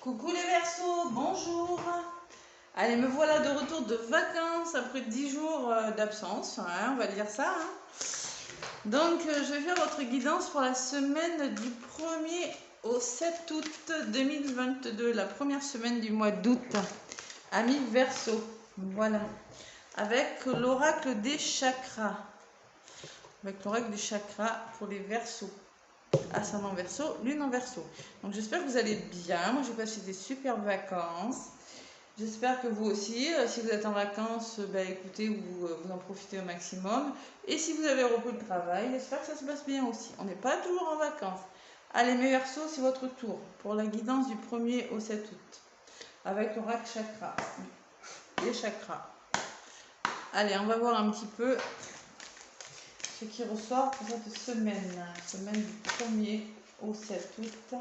Coucou les Verseaux, bonjour. Allez, me voilà de retour de vacances après 10 jours d'absence, on va dire ça. Donc, je vais faire votre guidance pour la semaine du 1er au 7 août 2022, la première semaine du mois d'août. Amis Verseaux, voilà. Avec l'oracle des chakras. Avec l'oracle des chakras pour les Verseaux. Ascendant Verseau, lune en Verseau. Donc j'espère que vous allez bien. Moi j'ai passé des super vacances. J'espère que vous aussi, si vous êtes en vacances, écoutez, vous en profitez au maximum. Et si vous avez repris le travail, j'espère que ça se passe bien aussi. On n'est pas toujours en vacances. Allez mes Verseaux, c'est votre tour pour la guidance du 1er au 7 août. Avec l'oracle chakra. Les chakras. Allez, on va voir un petit peu ce qui ressort pour cette semaine. Semaine du 1er au 7 août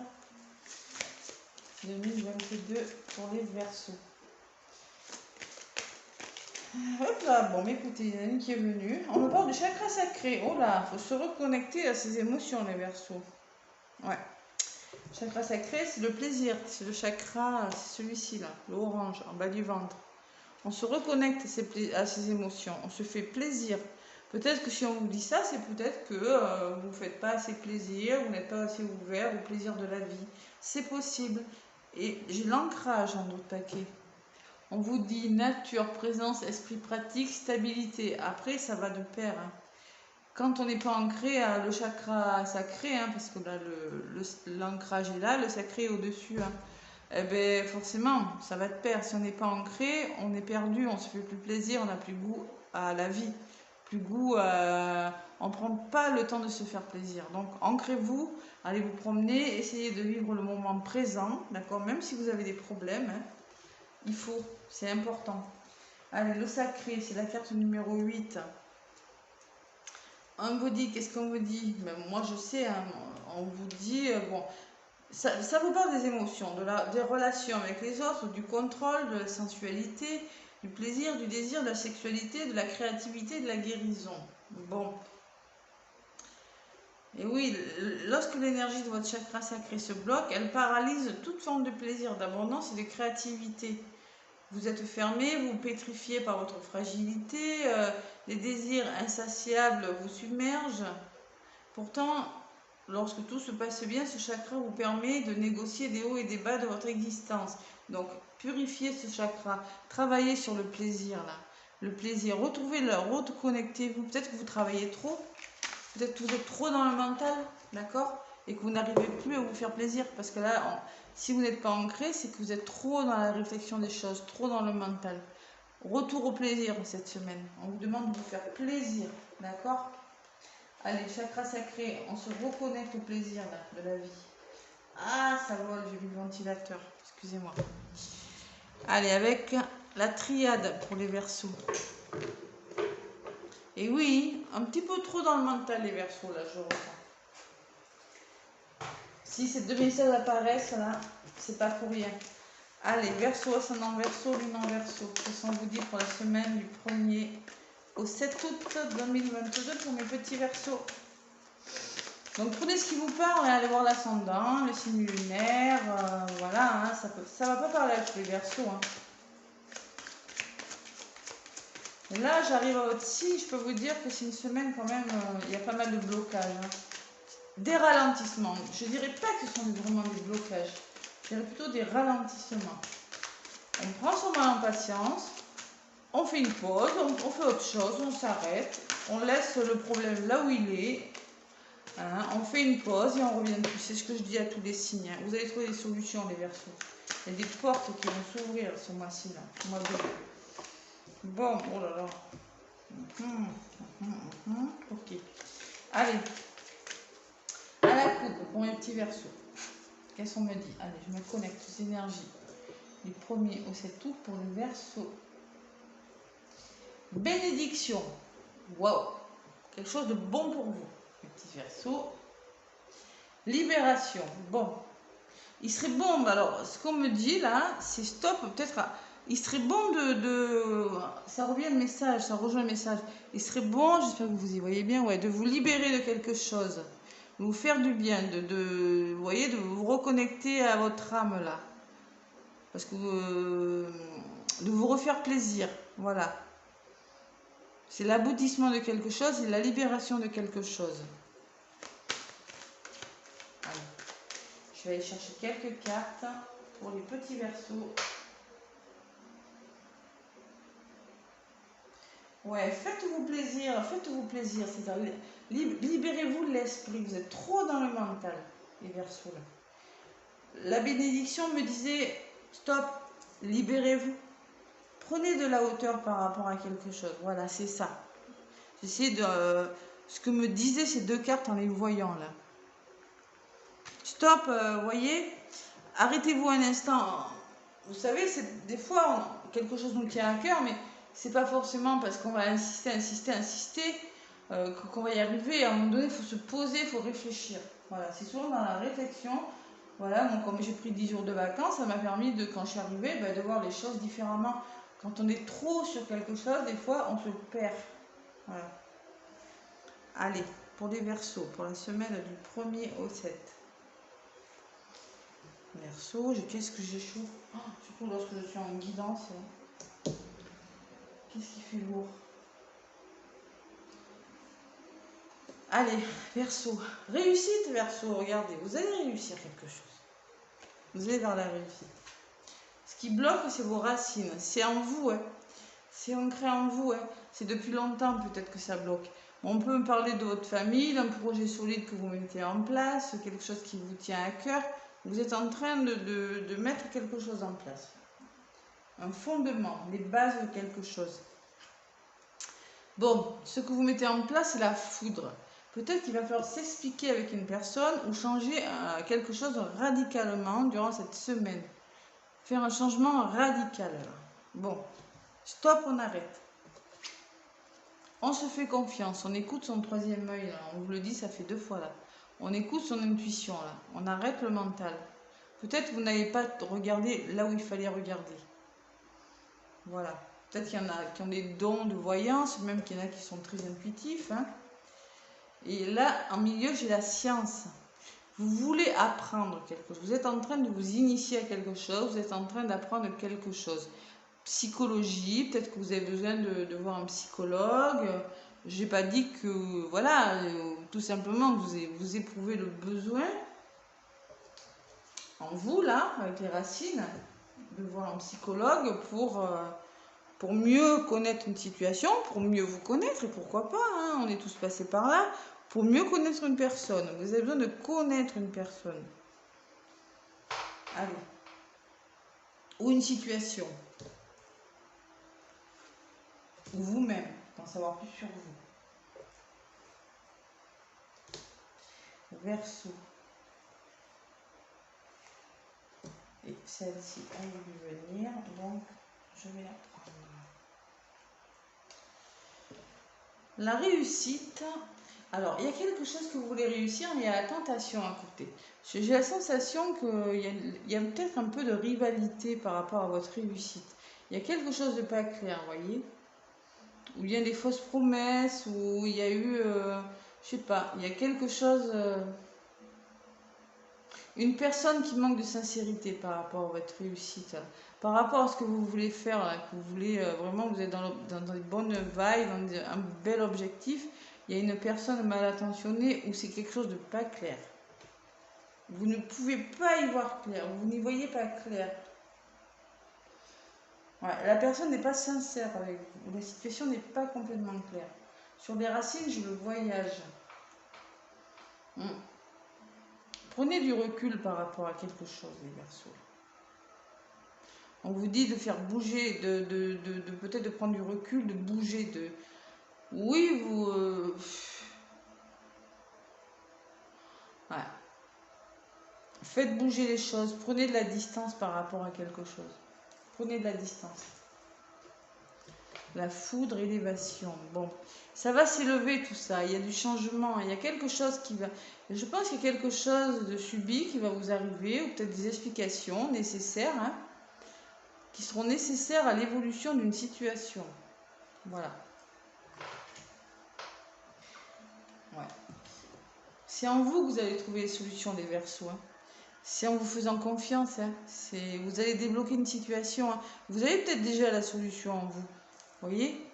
2022 pour les Verseaux. Hop là, bon, écoutez, il y en a une qui est venue. On me parle du chakra sacré. Oh là, il faut se reconnecter à ses émotions, les Verseaux. Ouais. Chakra sacré, c'est le plaisir. C'est le chakra, c'est celui-ci là, le orange, en bas du ventre. On se reconnecte à ses émotions. On se fait plaisir. Peut-être que si on vous dit ça, c'est peut-être que vous ne faites pas assez plaisir, vous n'êtes pas assez ouvert au plaisir de la vie. C'est possible. Et j'ai l'ancrage en d'autres paquets. On vous dit nature, présence, esprit pratique, stabilité. Après, ça va de pair. Quand on n'est pas ancré à le chakra sacré, parce que là, l'ancrage est là, le sacré est au-dessus. Eh bien, forcément, ça va de pair. Si on n'est pas ancré, on est perdu, on se fait plus plaisir, on n'a plus goût à la vie. Plus goût à... On ne prend pas le temps de se faire plaisir. Donc, ancrez-vous, allez vous promener, essayez de vivre le moment présent, d'accord? Même si vous avez des problèmes, il faut, c'est important. Allez, le sacré, c'est la carte numéro 8. On vous dit, qu'est-ce qu'on vous dit? Moi, je sais, on vous dit, bon... Ça vous parle des émotions, des relations avec les autres, du contrôle, de la sensualité, du plaisir, du désir, de la sexualité, de la créativité, de la guérison. Bon. Et oui, lorsque l'énergie de votre chakra sacré se bloque, elle paralyse toute forme de plaisir, d'abondance et de créativité. Vous êtes fermé, vous pétrifiez par votre fragilité, les désirs insatiables vous submergent. Pourtant, lorsque tout se passe bien, ce chakra vous permet de négocier des hauts et des bas de votre existence. Donc, purifiez ce chakra. Travaillez sur le plaisir, là. Le plaisir. Retrouvez-le, reconnectez-vous. Peut-être que vous travaillez trop. Peut-être que vous êtes trop dans le mental, d'accord? Et que vous n'arrivez plus à vous faire plaisir. Parce que là, si vous n'êtes pas ancré, c'est que vous êtes trop dans la réflexion des choses, trop dans le mental. Retour au plaisir cette semaine. On vous demande de vous faire plaisir, d'accord? Allez, chakra sacré, on se reconnecte au plaisir là, de la vie. Ah, ça vole, j'ai vu le ventilateur, excusez-moi. Allez, avec la triade pour les Verseaux. Et oui, un petit peu trop dans le mental les Verseaux, là, je ressens. Si ces deux messages apparaissent, là, c'est pas pour rien. Allez, Verseau, ascendant Verseau, lune en Verseau. Qu'est-ce qu'on vous dit pour la semaine du 1er au 7 août 2022 pour mes petits Verseaux? Donc prenez ce qui vous parle et allez voir l'ascendant, le signe lunaire, voilà, ça va pas parler avec les Verseaux. Et là, j'arrive à votre signe, je peux vous dire que c'est une semaine quand même, il y a pas mal de blocages. Des ralentissements. Je dirais pas que ce sont vraiment des blocages, je dirais plutôt des ralentissements. On prend son mal en patience, on fait une pause, on fait autre chose, on s'arrête, on laisse le problème là où il est. On fait une pause et on revient dessus. C'est ce que je dis à tous les signes. Vous allez trouver des solutions, les Verseaux. Il y a des portes qui vont s'ouvrir ce mois-ci, là. Bon, oh là là. Ok. Allez. À la coupe pour mes petits Verseaux. Qu'est-ce qu'on me dit? Allez, je me connecte aux énergies du 1er au 7 août pour les Verseaux. Bénédiction. Waouh. Quelque chose de bon pour vous. Petit Verseau. Libération. Bon. Il serait bon, alors, ce qu'on me dit là, c'est stop, peut-être. Il serait bon ça revient le message, ça rejoint le message. Il serait bon, j'espère que vous y voyez bien, ouais, de vous libérer de quelque chose. De vous faire du bien, vous voyez, de vous reconnecter à votre âme là. parce que de vous refaire plaisir. Voilà. C'est l'aboutissement de quelque chose et la libération de quelque chose. Allez. Je vais aller chercher quelques cartes pour les petits Verseaux. Ouais, faites-vous plaisir, faites-vous plaisir. Libérez-vous de l'esprit. Vous êtes trop dans le mental, les Verseaux. La bénédiction me disait, stop, libérez-vous. Prenez de la hauteur par rapport à quelque chose. Voilà, c'est ça. J'essaie de... ce que me disaient ces deux cartes en les voyant là. Stop, voyez, arrêtez-vous un instant. Vous savez, c'est des fois, quelque chose nous tient à cœur, mais c'est pas forcément parce qu'on va insister qu'on va y arriver. À un moment donné, il faut se poser, il faut réfléchir. Voilà, c'est souvent dans la réflexion. Voilà, donc comme j'ai pris 10 jours de vacances, ça m'a permis de, quand je suis arrivée, de voir les choses différemment. Quand on est trop sur quelque chose, des fois, on se perd. Voilà. Allez, pour les Verseaux, pour la semaine du 1er au 7. Verseau, qu'est-ce que j'ai chaud, surtout lorsque je suis en guidance. Qu'est-ce qui fait lourd? Allez, Verseau. Réussite, Verseau, regardez, vous allez réussir quelque chose. Vous allez vers la réussite. Ce qui bloque, c'est vos racines. C'est en vous, hein. C'est ancré en vous, hein. C'est depuis longtemps peut-être que ça bloque. On peut me parler de votre famille, d'un projet solide que vous mettez en place, quelque chose qui vous tient à cœur. Vous êtes en train de mettre quelque chose en place. Un fondement, les bases de quelque chose. Bon, ce que vous mettez en place, c'est la foudre. Peut-être qu'il va falloir s'expliquer avec une personne ou changer quelque chose radicalement durant cette semaine. Faire un changement radical. Bon, stop, on arrête. On se fait confiance, on écoute son troisième œil. Là. On vous le dit, ça fait 2 fois là. On écoute son intuition là. On arrête le mental. Peut-être que vous n'avez pas regardé là où il fallait regarder. Voilà. Peut-être qu'il y en a qui ont des dons de voyance, même qu'il y en a qui sont très intuitifs. Hein. Et là, en milieu, j'ai la science. Vous voulez apprendre quelque chose. Vous êtes en train de vous initier à quelque chose. Vous êtes en train d'apprendre quelque chose. Psychologie, peut-être que vous avez besoin de voir un psychologue. Je n'ai pas dit que, voilà, tout simplement, vous éprouvez le besoin en vous, là, avec les racines, de voir un psychologue pour mieux connaître une situation, pour mieux vous connaître, et pourquoi pas, hein, on est tous passés par là, pour mieux connaître une personne. Vous avez besoin de connaître une personne. Allez. Ou une situation. Ou vous-même, d'en savoir plus sur vous. Verseau. Et celle-ci a voulu venir, donc je vais la prendre. La réussite. Alors, il y a quelque chose que vous voulez réussir, mais il y a la tentation à côté. J'ai la sensation qu'il y a peut-être un peu de rivalité par rapport à votre réussite. Il y a quelque chose de pas clair, vous voyez, où il y a des fausses promesses, où il y a eu, je sais pas, il y a quelque chose, une personne qui manque de sincérité par rapport à votre réussite, par rapport à ce que vous voulez faire, là, que vous voulez vraiment, vous êtes dans des bonnes vibes, dans un bel objectif. Il y a une personne mal attentionnée ou c'est quelque chose de pas clair. Vous ne pouvez pas y voir clair, vous n'y voyez pas clair. Ouais, la personne n'est pas sincère avec vous, la situation n'est pas complètement claire. Sur les racines, je le voyage. Prenez du recul par rapport à quelque chose, les Verseaux. On vous dit de faire bouger, peut-être de prendre du recul, de bouger, de... Oui, vous... Ouais. Faites bouger les choses, prenez de la distance par rapport à quelque chose. Prenez de la distance. La foudre, élévation. Bon, ça va s'élever tout ça. Il y a du changement. Il y a quelque chose qui va... Je pense qu'il y a quelque chose de subit qui va vous arriver, ou peut-être des explications nécessaires, hein, qui seront nécessaires à l'évolution d'une situation. Voilà. Ouais. C'est en vous que vous allez trouver les solutions des Verseaux. Hein. c'est en vous faisant confiance. Hein. Vous allez débloquer une situation. Hein. Vous avez peut-être déjà la solution en vous. Vous voyez?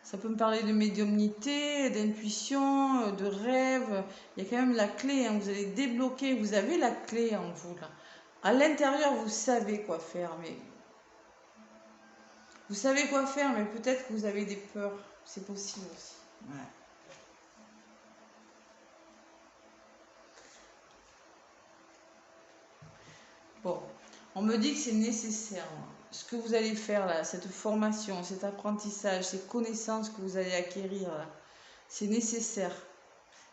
Ça peut me parler de médiumnité, d'intuition, de rêve. Il y a quand même la clé. Hein. Vous allez débloquer. Vous avez la clé en vous là. À l'intérieur, vous savez quoi faire, mais vous savez quoi faire, mais peut-être que vous avez des peurs. C'est possible aussi. Ouais. Bon, on me dit que c'est nécessaire. Ce que vous allez faire là, cette formation, cet apprentissage, ces connaissances que vous allez acquérir là, c'est nécessaire.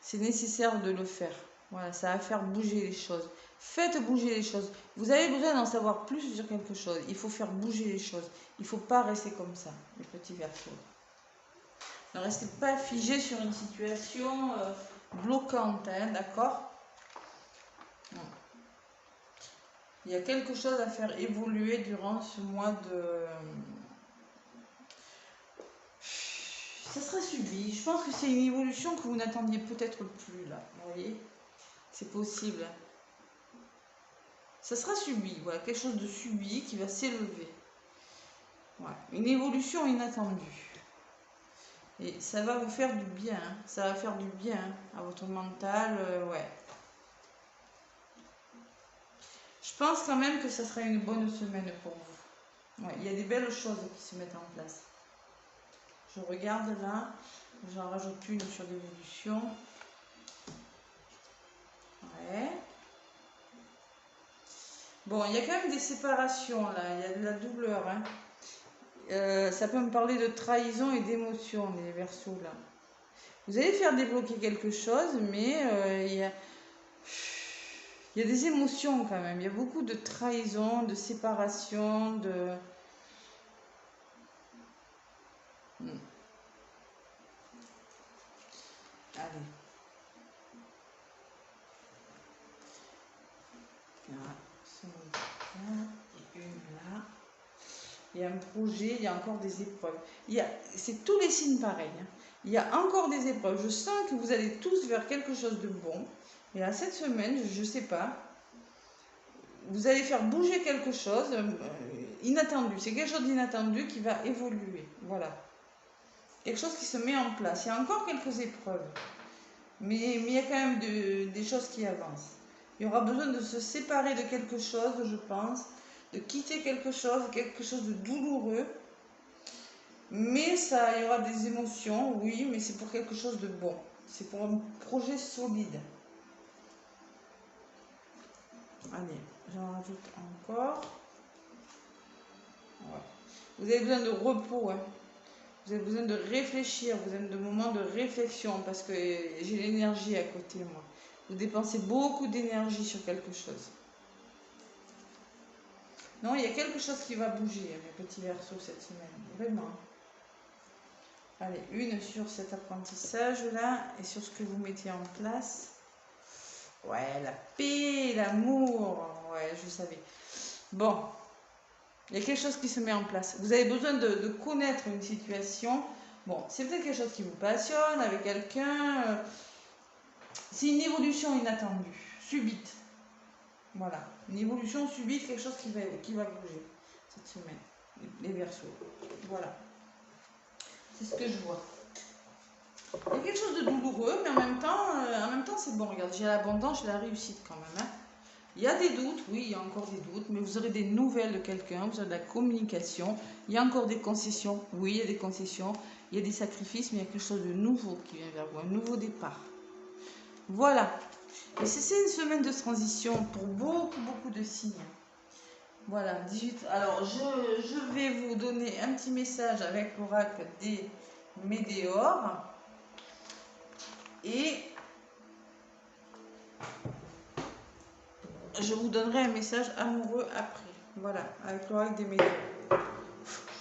C'est nécessaire de le faire. Voilà, ça va faire bouger les choses. Faites bouger les choses. Vous avez besoin d'en savoir plus sur quelque chose. Il faut faire bouger les choses. Il ne faut pas rester comme ça, les petits Verseaux. Ne restez pas figé sur une situation bloquante, hein, d'accord? Il y a quelque chose à faire évoluer durant ce mois de... Ça sera subi. Je pense que c'est une évolution que vous n'attendiez peut-être plus, là. Vous voyez? C'est possible. Ça sera subi, voilà. Quelque chose de subi qui va s'élever. Ouais. Une évolution inattendue. Et ça va vous faire du bien. Hein. Ça va faire du bien hein, à votre mental. Ouais. Je pense quand même que ça sera une bonne semaine pour vous. Ouais, il y a des belles choses qui se mettent en place. Je regarde là. J'en rajoute une sur l'évolution. Ouais. Bon, il y a quand même des séparations là. Il y a de la douleur. Hein. Ça peut me parler de trahison et d'émotion, les Verseaux là. Vous allez faire débloquer quelque chose, mais il y a des émotions quand même. Il y a beaucoup de trahison, de séparation, de... Allez. Là, et une là. Il y a un projet, il y a encore des épreuves. C'est tous les signes pareils. Hein. Il y a encore des épreuves. Je sens que vous allez tous vers quelque chose de bon. Et là, cette semaine, je ne sais pas, vous allez faire bouger quelque chose inattendu. C'est quelque chose d'inattendu qui va évoluer. Voilà. Quelque chose qui se met en place. Il y a encore quelques épreuves. Mais il y a quand même des choses qui avancent. Il y aura besoin de se séparer de quelque chose, je pense. De quitter quelque chose de douloureux. Mais il y aura des émotions, oui, mais c'est pour quelque chose de bon. C'est pour un projet solide. Allez, j'en rajoute encore. Ouais. Vous avez besoin de repos, hein. Vous avez besoin de réfléchir, vous avez de moments de réflexion parce que j'ai l'énergie à côté, moi. Vous dépensez beaucoup d'énergie sur quelque chose. Non, il y a quelque chose qui va bouger, mes petits Verseaux, cette semaine. Vraiment. Allez, une sur cet apprentissage-là et sur ce que vous mettez en place. Ouais, la paix, l'amour. Ouais, je savais. Bon, il y a quelque chose qui se met en place. Vous avez besoin de connaître une situation. Bon, c'est peut-être quelque chose qui vous passionne avec quelqu'un. C'est une évolution inattendue, subite. Voilà, une évolution subite, quelque chose qui va bouger cette semaine. Les Verseaux. Voilà. C'est ce que je vois. Il y a quelque chose de douloureux, mais en même temps c'est bon. Regarde, j'ai l'abondance, j'ai la réussite quand même. Hein. Il y a des doutes, oui, il y a encore des doutes, mais vous aurez des nouvelles de quelqu'un, vous aurez de la communication. Il y a encore des concessions, oui, il y a des concessions. Il y a des sacrifices, mais il y a quelque chose de nouveau qui vient vers vous, un nouveau départ. Voilà. Et c'est une semaine de transition pour beaucoup de signes. Voilà, 18. Alors, je vais vous donner un petit message avec l'oracle des Météores. Et je vous donnerai un message amoureux après. Voilà, avec l'oracle des Météores.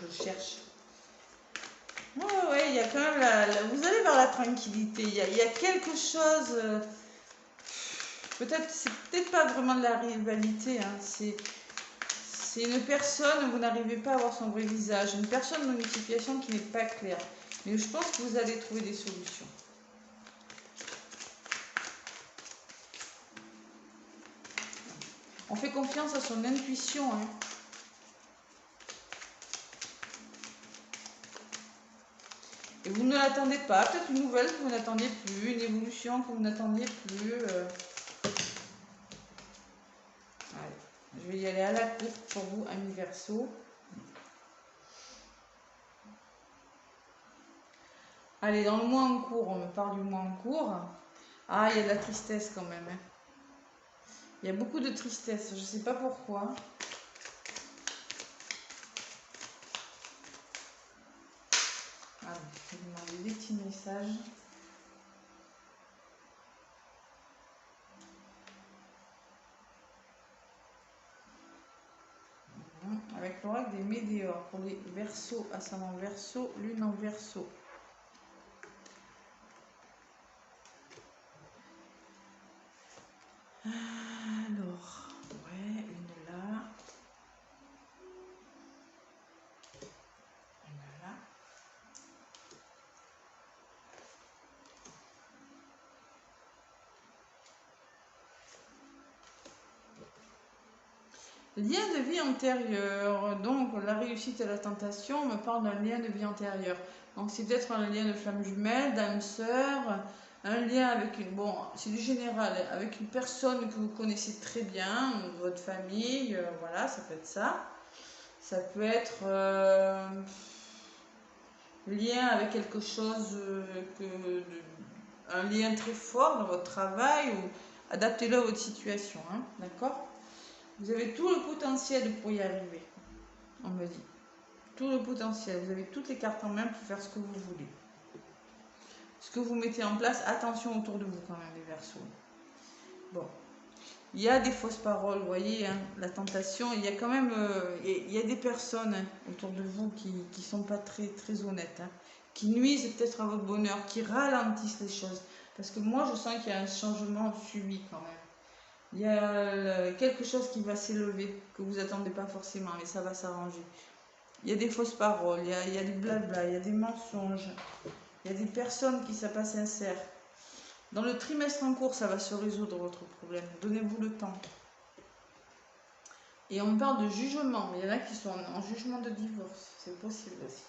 Je cherche. Ouais, il y a quand même vous allez vers la tranquillité. Il y a quelque chose... c'est peut-être pas vraiment de la rivalité. Hein, c'est une personne, vous n'arrivez pas à voir son vrai visage. Une personne dans une situation qui n'est pas claire. Mais je pense que vous allez trouver des solutions. On fait confiance à son intuition. Hein. Et vous ne l'attendez pas. Peut-être une nouvelle que vous n'attendiez plus, une évolution que vous n'attendiez plus. Allez, je vais y aller à la courte pour vous, amis Verseau. Allez, dans le mois en cours, on me parle du mois en cours. Ah, il y a de la tristesse quand même. Hein. Il y a beaucoup de tristesse, je ne sais pas pourquoi. Allez, je vais demander des petits messages. Avec l'oracle des météores pour les Verseaux, ascendant Verseau, lune en Verseau. Alors, ouais, une là. Une là. Lien de vie antérieure, donc la réussite et la tentation, on me parle d'un lien de vie antérieure. Donc c'est peut-être un lien de flamme jumelle, d'âme sœur, un lien avec une, bon, c'est du général, avec une personne que vous connaissez très bien, votre famille, voilà, ça peut être ça. Ça peut être lien avec quelque chose, un lien très fort dans votre travail, ou adaptez-le à votre situation, hein, d'accord ? Vous avez tout le potentiel pour y arriver, on me dit. Tout le potentiel, vous avez toutes les cartes en main pour faire ce que vous voulez. Ce que vous mettez en place, attention autour de vous quand même, les Verseaux. Bon, il y a des fausses paroles, vous voyez, hein, la tentation, il y a quand même, il y a des personnes hein, autour de vous qui ne sont pas très, très honnêtes, hein, qui nuisent peut-être à votre bonheur, qui ralentissent les choses. Parce que moi, je sens qu'il y a un changement subi quand même. Il y a quelque chose qui va s'élever, que vous attendez pas forcément, mais ça va s'arranger. Il y a des fausses paroles, il y a du blabla, il y a des mensonges, il y a des personnes qui ne sont pas sincères. Dans le trimestre en cours, ça va se résoudre votre problème. Donnez-vous le temps. Et on parle de jugement. Il y en a qui sont en jugement de divorce. C'est possible aussi.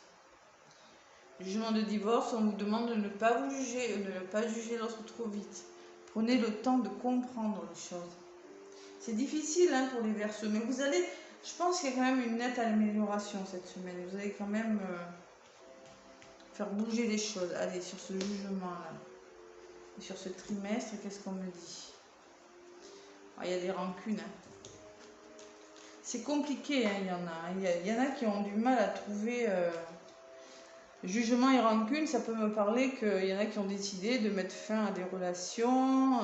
Jugement de divorce, on vous demande de ne pas vous juger, de ne pas juger l'autre trop vite. Prenez le temps de comprendre les choses. C'est difficile hein, pour les Verseaux, mais vous allez, je pense qu'il y a quand même une nette amélioration cette semaine. Vous allez quand même faire bouger les choses. Allez, sur ce jugement-là. Et sur ce trimestre, qu'est-ce qu'on me dit? Il y a des rancunes. Hein. C'est compliqué, hein, il y en a. Il y en a qui ont du mal à trouver... Jugement et rancune, ça peut me parler qu'il y en a qui ont décidé de mettre fin à des relations.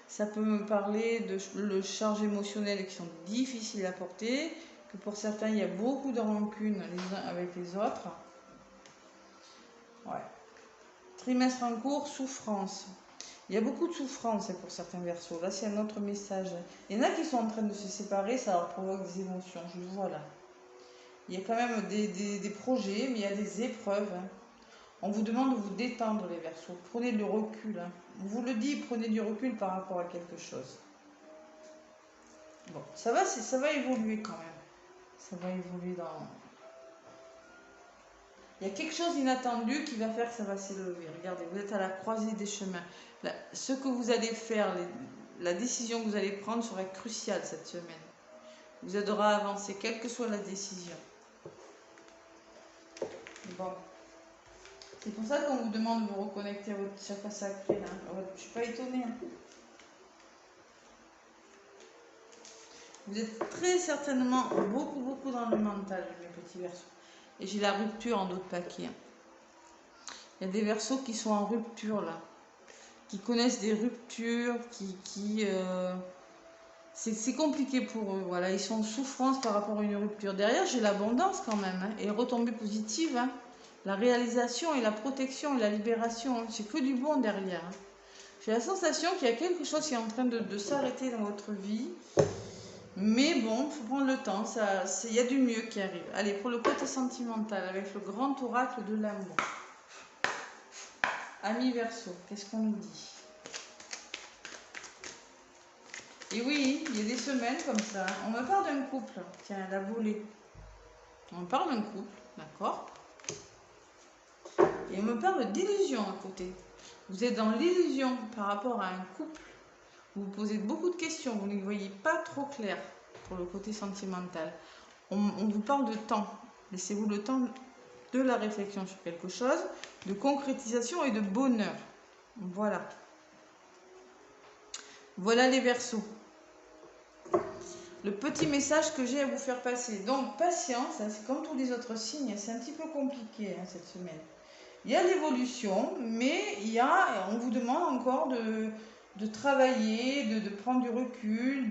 Ça peut me parler de le charge émotionnelle qui sont difficiles à porter. Que pour certains, il y a beaucoup de rancune les uns avec les autres. Ouais. Trimestre en cours, souffrance. Il y a beaucoup de souffrance pour certains Verseaux. Là, c'est un autre message. Il y en a qui sont en train de se séparer, ça leur provoque des émotions. Je le vois là. Il y a quand même des projets, mais il y a des épreuves. Hein. On vous demande de vous détendre, les Verseaux. Prenez le recul. Hein. On vous le dit, prenez du recul par rapport à quelque chose. Bon, ça va évoluer quand même. Ça va évoluer dans... Il y a quelque chose d'inattendu qui va faire que ça va s'élever. Regardez, vous êtes à la croisée des chemins. Là, ce que vous allez faire, la décision que vous allez prendre sera cruciale cette semaine. Vous aidera à avancer, quelle que soit la décision. Bon. C'est pour ça qu'on vous demande de vous reconnecter à votre chakra sacré. Là. Je ne suis pas étonnée. Hein. Vous êtes très certainement beaucoup dans le mental, mes petits Verseaux. Et j'ai la rupture en d'autres paquets. Hein. Il y a des Verseaux qui sont en rupture là. Qui connaissent des ruptures, c'est compliqué pour eux. Voilà, ils sont en souffrance par rapport à une rupture. Derrière, j'ai l'abondance quand même. Hein, et retombée positive. Hein. La réalisation et la protection et la libération, hein. C'est que du bon derrière. Hein. J'ai la sensation qu'il y a quelque chose qui est en train de s'arrêter dans votre vie. Mais bon, il faut prendre le temps. Il y a du mieux qui arrive. Allez, pour le côté sentimental, avec le grand oracle de l'amour. Amis Verseaux, qu'est-ce qu'on nous dit? Et oui, il y a des semaines comme ça. On me parle d'un couple. Tiens, la volée. On me parle d'un couple, d'accord? Et on me parle d'illusion à côté. Vous êtes dans l'illusion par rapport à un couple. Vous vous posez beaucoup de questions. Vous n'y voyez pas trop clair pour le côté sentimental. On vous parle de temps. Laissez-vous le temps de la réflexion sur quelque chose, de concrétisation et de bonheur. Voilà. Voilà les Verseaux. Le petit message que j'ai à vous faire passer. Donc, patience, hein, c'est comme tous les autres signes, c'est un petit peu compliqué hein, cette semaine. Il y a l'évolution, mais on vous demande encore de travailler, de prendre du recul,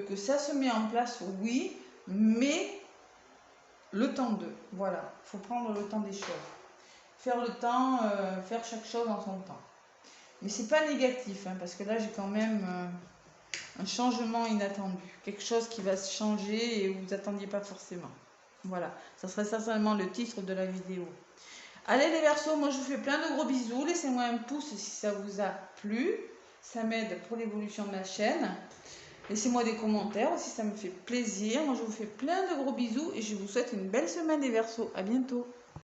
que ça se met en place, oui, mais le temps d'eux. Voilà, il faut prendre le temps des choses. Faire le temps, faire chaque chose en son temps. Mais c'est pas négatif, hein, parce que là j'ai quand même un changement inattendu. Quelque chose qui va se changer et vous vous attendiez pas forcément. Voilà, ça serait certainement le titre de la vidéo. Allez les Verseaux, moi je vous fais plein de gros bisous. Laissez-moi un pouce si ça vous a plu. Ça m'aide pour l'évolution de ma chaîne. Laissez-moi des commentaires aussi, ça me fait plaisir. Moi je vous fais plein de gros bisous et je vous souhaite une belle semaine les Verseaux. À bientôt.